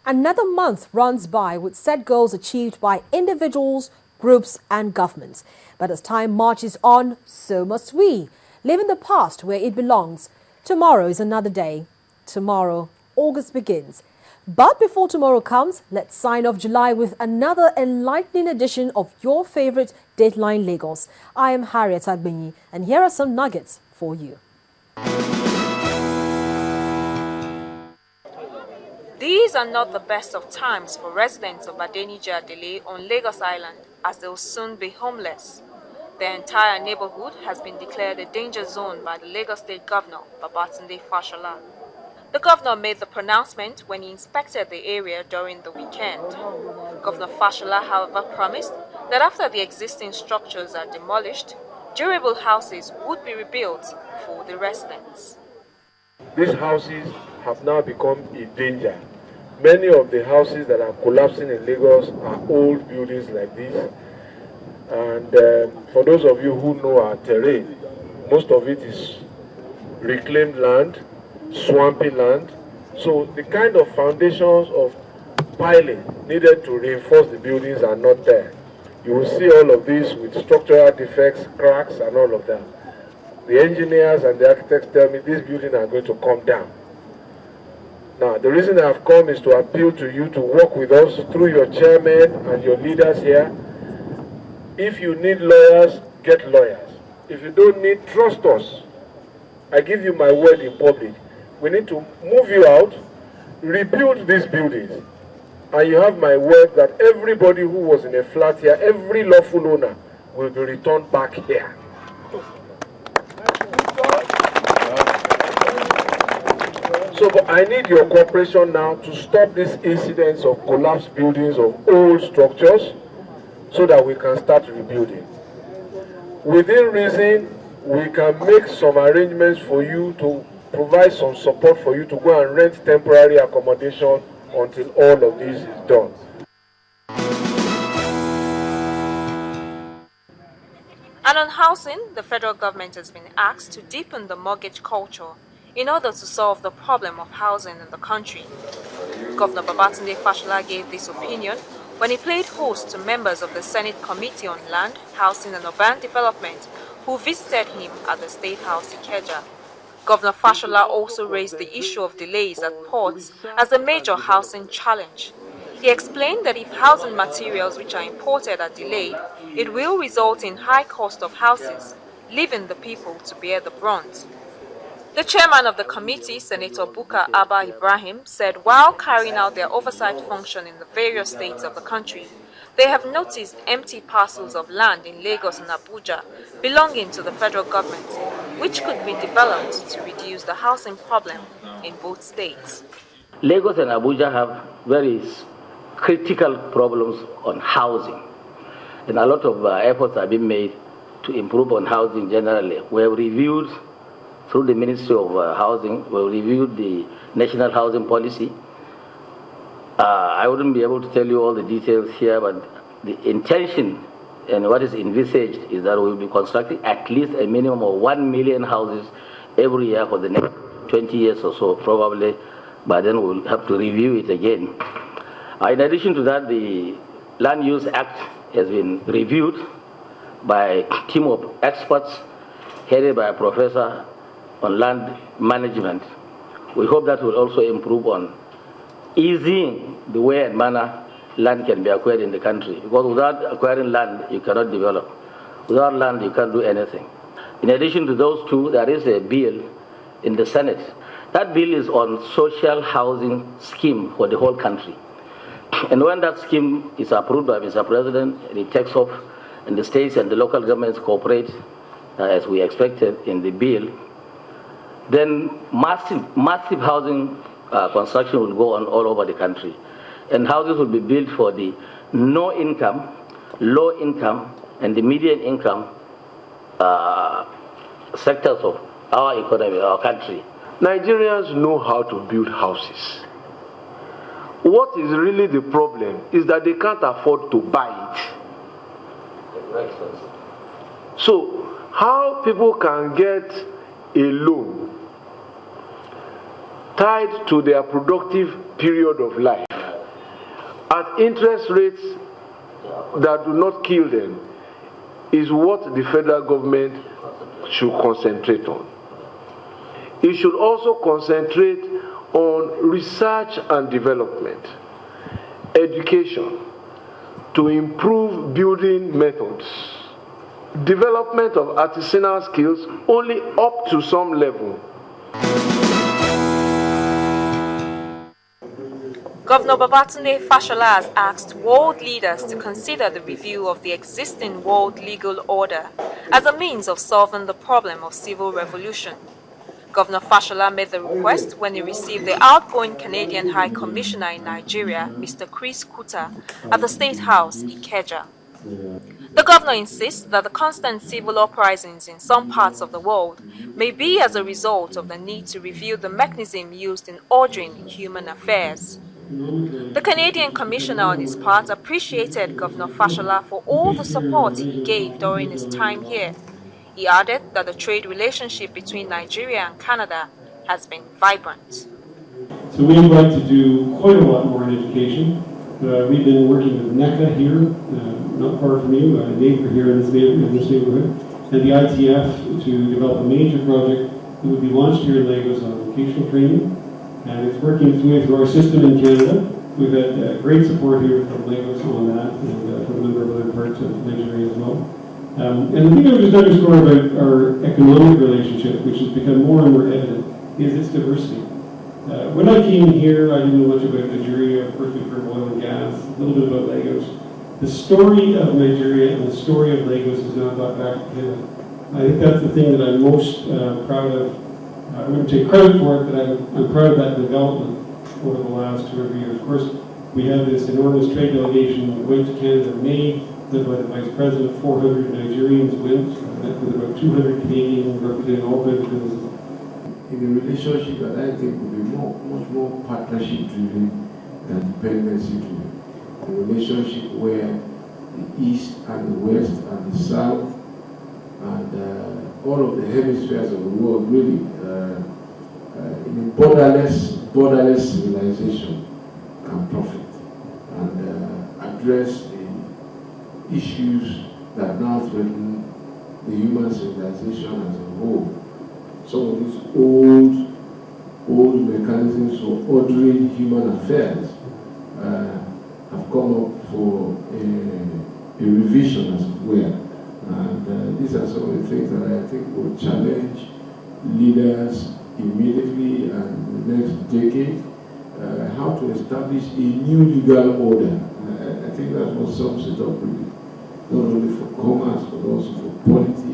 Another month runs by with set goals achieved by individuals, groups and governments. But as time marches on, so must we. Live in the past where it belongs. Tomorrow is another day. Tomorrow, August begins. But before tomorrow comes, let's sign off July with another enlightening edition of your favorite Dateline Lagos. I am Harriet Agbenyi, and here are some nuggets for you. These are not the best of times for residents of Adeniji Adele on Lagos Island, as they will soon be homeless. Their entire neighborhood has been declared a danger zone by the Lagos State Governor, Babatunde Fashola. The governor made the pronouncement when he inspected the area during the weekend. Governor Fashola, however, promised that after the existing structures are demolished, durable houses would be rebuilt for the residents. These houses have now become a danger. Many of the houses that are collapsing in Lagos are old buildings like this. And for those of you who know our terrain, most of it is reclaimed land, swampy land. So the kind of foundations of piling needed to reinforce the buildings are not there. You will see all of this with structural defects, cracks and all of that. The engineers and the architects tell me these buildings are going to come down. Now, the reason I have come is to appeal to you to work with us through your chairman and your leaders here. If you need lawyers, get lawyers. If you don't need, trust us. I give you my word in public. We need to move you out, rebuild these buildings. And you have my word that everybody who was in a flat here, every lawful owner, will be returned back here. So but I need your cooperation now to stop these incidents of collapsed buildings, of old structures, so that we can start rebuilding. Within reason, we can make some arrangements for you to provide some support for you to go and rent temporary accommodation until all of this is done. And on housing, the federal government has been asked to deepen the mortgage culture in order to solve the problem of housing in the country. Governor Babatunde Fashola gave this opinion when he played host to members of the Senate Committee on Land, Housing and Urban Development who visited him at the State House Ikeja. Governor Fashola also raised the issue of delays at ports as a major housing challenge. He explained that if housing materials which are imported are delayed, it will result in high cost of houses, leaving the people to bear the brunt. The chairman of the committee, Senator Bukar Abba Ibrahim, said while carrying out their oversight function in the various states of the country, they have noticed empty parcels of land in Lagos and Abuja belonging to the federal government, which could be developed to reduce the housing problem in both states. Lagos and Abuja have very critical problems on housing, and a lot of efforts have been made to improve on housing generally. We have reviewed through the Ministry of Housing, we reviewed the National Housing Policy. I wouldn't be able to tell you all the details here, but the intention and what is envisaged is that we will be constructing at least a minimum of 1 million houses every year for the next 20 years or so, probably. But then we'll have to review it again. In addition to that, the Land Use Act has been reviewed by a team of experts headed by a professor on land management. We hope that will also improve on easing the way and manner land can be acquired in the country. Because without acquiring land, you cannot develop. Without land, you can't do anything. In addition to those two, there is a bill in the Senate. That bill is on social housing scheme for the whole country. And when that scheme is approved by Mr. President, it takes off, and the states and the local governments cooperate, as we expected in the bill, then massive housing construction will go on all over the country. And houses will be built for the no income, low income, and the median income sectors of our economy, our country. Nigerians know how to build houses. What is really the problem is that they can't afford to buy it. So, how people can get a loan tied to their productive period of life at interest rates that do not kill them is what the federal government should concentrate on. It should also concentrate on research and development, education, to improve building methods, development of artisanal skills only up to some level. Governor Babatunde Fashola has asked world leaders to consider the review of the existing world legal order as a means of solving the problem of civil revolution. Governor Fashola made the request when he received the outgoing Canadian High Commissioner in Nigeria, Mr. Chris Kuta, at the State House, Ikeja. The governor insists that the constant civil uprisings in some parts of the world may be as a result of the need to review the mechanism used in ordering human affairs. The Canadian Commissioner on his part appreciated Governor Fashola for all the support he gave during his time here. He added that the trade relationship between Nigeria and Canada has been vibrant. So we would like to do quite a lot more in education. We've been working with NECA here, not far from you, a neighbor here in this neighborhood, and the ITF to develop a major project that would be launched here in Lagos on vocational training. And it's working its way through our system in Canada. We've had great support here from Lagos on that, and from a number of other parts of Nigeria as well. And the thing I would just underscore about our economic relationship, which has become more and more evident, is its diversity. When I came here, I didn't know much about Nigeria. Of course, we've heard oil and gas, a little bit about Lagos. The story of Nigeria and the story of Lagos has now got back to Canada. I think that's the thing that I'm most proud of. I wouldn't take credit for it, but I'm proud of that development over the last 2 or 3 years. Of course, we have this enormous trade delegation that went to Canada in May, led by the Vice President. 400 Nigerians went, with about 200 Canadians representing all kinds of businesses. In a relationship that I think will be much more partnership-driven than dependency-driven. A relationship where the East and the West and the South and all of the hemispheres of the world really in a borderless civilization can profit and address the issues that now threaten the human civilization as a whole. Some of these old mechanisms for ordering human affairs have come up for a revision, as it were. And these are some of the things that I think will challenge leaders immediately and the next decade, how to establish a new legal order. I think that's what sums it up really, not only for commerce but also for politics.